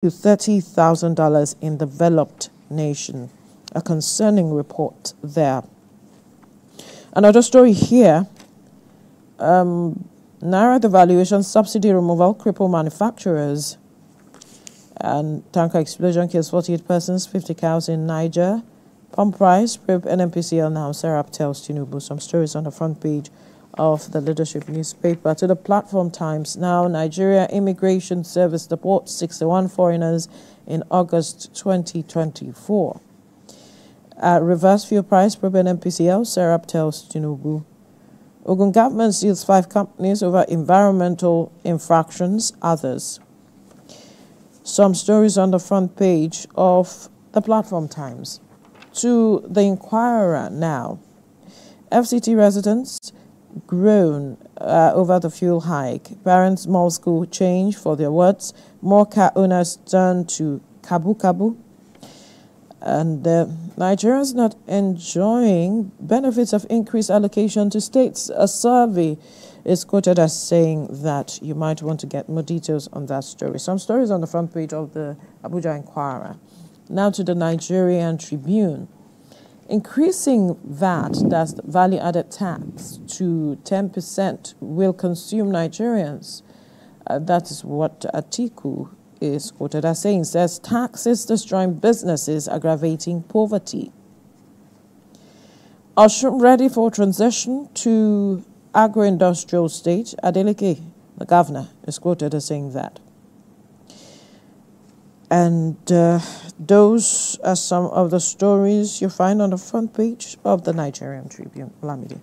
to $30,000 in developed nation. A concerning report there. Another story here. Naira devaluation, subsidy removal, cripple manufacturers. And tanker explosion kills 48 persons, 50 cows in Niger. Pump price, probe NNPCL now. Serap tells Tinubu. Some stories on the front page of the leadership newspaper. To the platform Times now. Nigeria Immigration Service deports 61 foreigners in August 2024. Reverse fuel price, probe NNPCL. Serap tells Tinubu. Ogun government seals 5 companies over environmental infractions, others. Some stories on the front page of the platform Times. To the Inquirer now. FCT residents groan over the fuel hike. Parents small school change for their words. More car owners turn to Kabu Kabu. And Nigerians not enjoying benefits of increased allocation to states. A survey is quoted as saying that. You might want to get more details on that story. Some stories on the front page of the Abuja Inquirer. Now to the Nigerian Tribune. Increasing VAT, that's value-added tax, to 10% will consume Nigerians. That is what Atiku is quoted as saying. Says taxes destroying businesses, aggravating poverty. Osun ready for transition to agro-industrial state. Adeleke, the governor, is quoted as saying that. And those are some of the stories you find on the front page of the Nigerian Tribune. Olamide.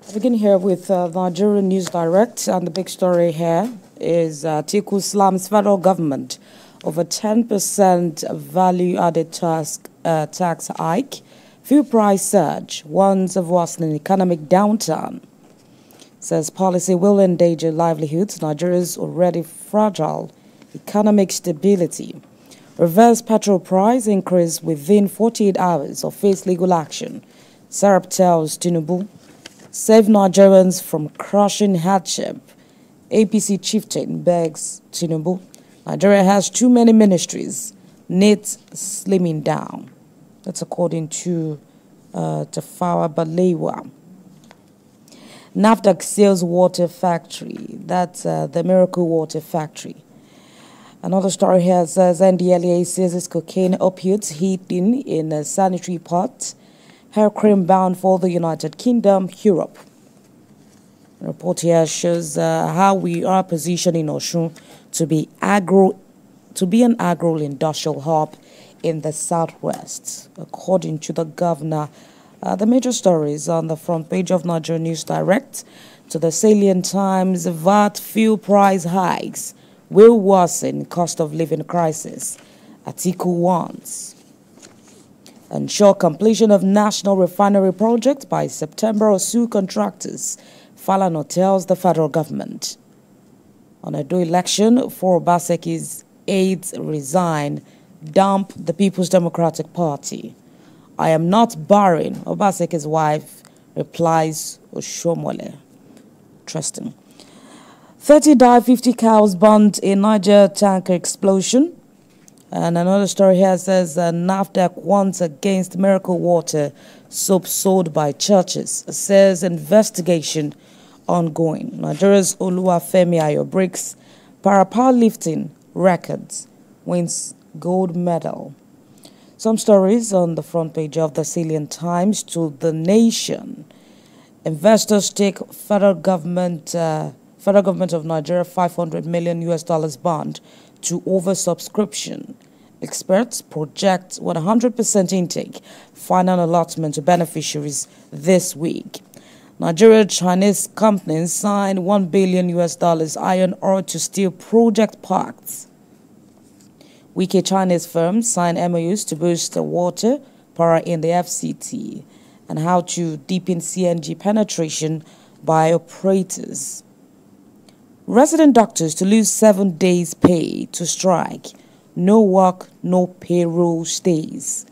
I begin here with Nigerian News Direct, and the big story here is Atiku slams federal government over 10% value-added tax hike. Fuel price surge warns of worsening economic downturn. Says policy will endanger livelihoods. Nigeria's already fragile economic stability. Reverse petrol price increase within 48 hours or face legal action. Serap tells Tinubu. Save Nigerians from crushing hardship. APC chieftain begs Tinubu. Nigeria has too many ministries. Needs slimming down. That's according to Tafawa Balewa. NAFDAC sales water factory. That's the Miracle Water Factory. Another story here says NDLEA seizes cocaine opiates hidden in a sanitary pot. Hair cream bound for the United Kingdom, Europe. The report here shows how we are positioning Osun to be an agro-industrial hub in the southwest, according to the governor. The major stories on the front page of Nigeria News Direct. To the Salient Times, VAT fuel price hikes will worsen cost of living crisis. Atiku warns. Ensure completion of national refinery project by September or sue contractors. Falana tells the federal government. On a do election, 4 Obaseki's aides resign, dump the People's Democratic Party. I am not barring, Obaseki's wife replies Oshomole. Interesting. 30 die, 50 cows burned in Niger tanker explosion. And another story here says NAFDAC warns against miracle water soap sold by churches. Says investigation ongoing. Nigeria's Oluwafemi Ayo breaks para-powerlifting records, wins gold medal. Some stories on the front page of the Salient Times. To the Nation. Investors take federal government of Nigeria $500 million bond to oversubscription. Experts project 100% intake, final allotment to beneficiaries this week. Nigeria Chinese companies signed $1 billion iron ore to steel project pacts. Wiki Chinese firms sign MOUs to boost water power in the FCT, and how to deepen CNG penetration by operators. Resident doctors to lose 7 days' pay to strike. No work, no payroll stays.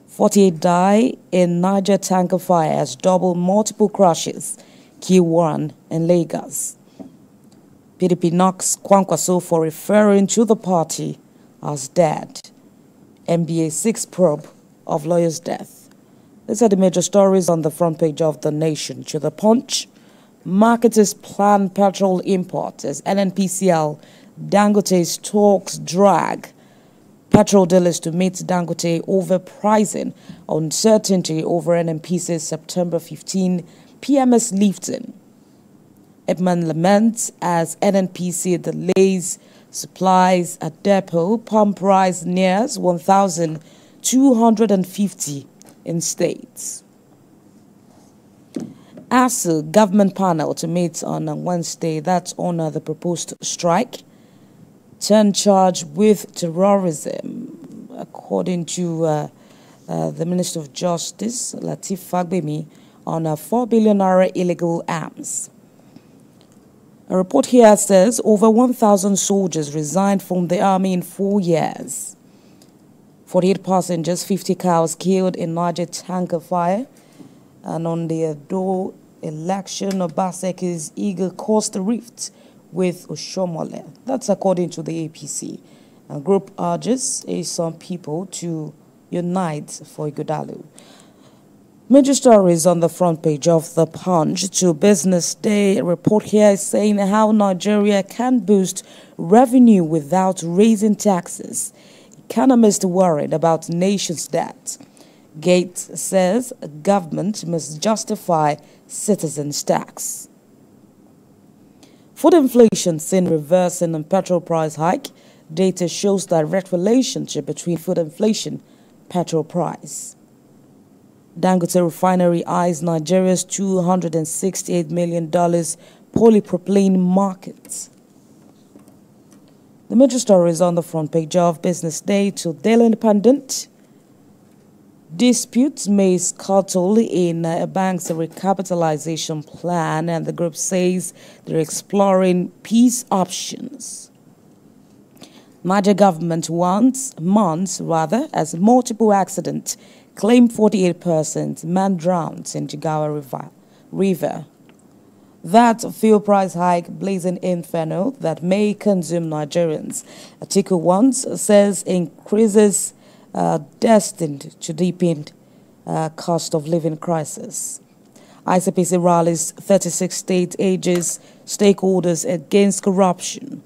48 die in Niger tanker fire as double multiple crashes. Kill 1 in Lagos. PDP knocks Kwankwaso for referring to the party as dead. NBA 6 probe of lawyer's death. These are the major stories on the front page of The Nation. To the Punch, marketers plan petrol import as NNPCL Dangote's talks drag. Petrol dealers to meet Dangote over pricing. Uncertainty over NNPC's September 15 PMS lifting. Ipman laments as NNPC delays supplies at depot. Pump price nears 1,250 in states. ASU government panel to meet on Wednesday. That's on the proposed strike. Turn charge with terrorism, according to the Minister of Justice, Lateef Fagbemi, on 4 billion naira illegal arms. A report here says over 1,000 soldiers resigned from the army in 4 years. 48 passengers, 50 cows killed in Niger tanker fire. And on the Edo election, Obaseki's eagle caused a rift with Oshomole. That's according to the APC. A group urges some people to unite for Ighodalo. Major stories on the front page of The Punch. To Business Day, a report here is saying how Nigeria can boost revenue without raising taxes. Economists worried about nation's debt. Gates says government must justify citizens' tax. Food inflation seen reversing and petrol price hike. Data shows direct relationship between food inflation, petrol price. Dangote refinery eyes Nigeria's $268 million polypropylene market. The major story is on the front page of Business Day. To Daily Independent. Disputes may scuttle in a bank's recapitalization plan, and the group says they're exploring peace options. Niger government months as multiple accidents claim 48 persons, man drowned in Jigawa River. That fuel price hike blazing inferno that may consume Nigerians. Article 1 says increases destined to deepen cost of living crisis. ICPC rallies 36 state ages stakeholders against corruption.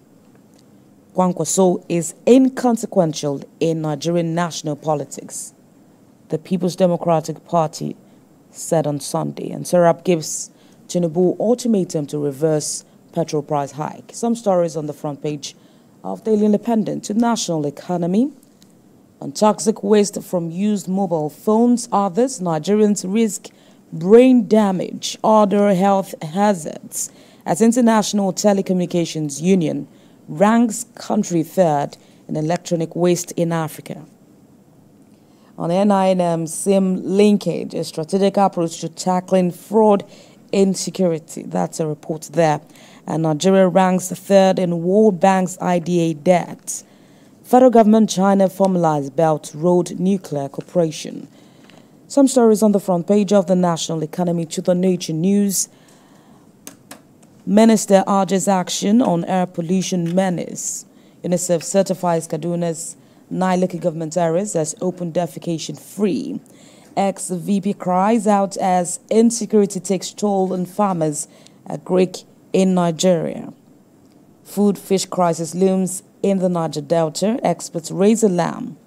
Kwankwaso is inconsequential in Nigerian national politics, the People's Democratic Party said on Sunday, and Serap gives Tinubu ultimatum to reverse petrol price hike. Some stories on the front page of Daily Independent. To national economy. On toxic waste from used mobile phones, others, Nigerians risk brain damage, other health hazards, as International Telecommunications Union ranks country third in electronic waste in Africa. On NIM SIM linkage, a strategic approach to tackling fraud insecurity. That's a report there. And Nigeria ranks third in World Bank's IDA debt. Federal government China formalized Belt Road Nuclear Corporation. Some stories on the front page of the national economy. To the Nature News. Minister urges action on air pollution menace. UNICEF certifies Kaduna's 9 local government areas as open defecation free. Ex-VP cries out as insecurity takes toll on farmers at Greek in Nigeria. Food fish crisis looms in the Niger Delta. Experts raise alarm.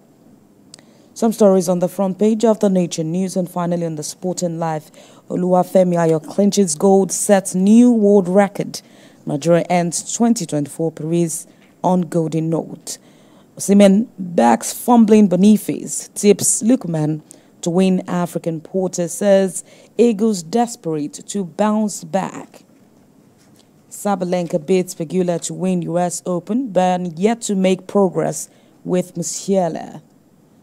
Some stories on the front page of the Nature News. And finally on the Sporting Life, Oluwafemi Ayo clinches gold, sets new world record. Nigeria ends 2024 Paris on golden note. Osimhen backs fumbling Boniface, tips Lukman to win African Porter, says Eagles desperate to bounce back. Sabalenka beats Pegula to win US Open, but yet to make progress with Musiala.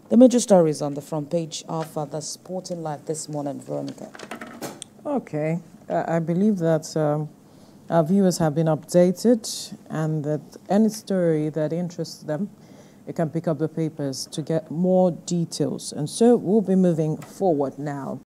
The major stories on the front page of the Sporting Life this morning, Veronica. Okay, I believe that our viewers have been updated, and that any story that interests them, you can pick up the papers to get more details. And so we'll be moving forward now.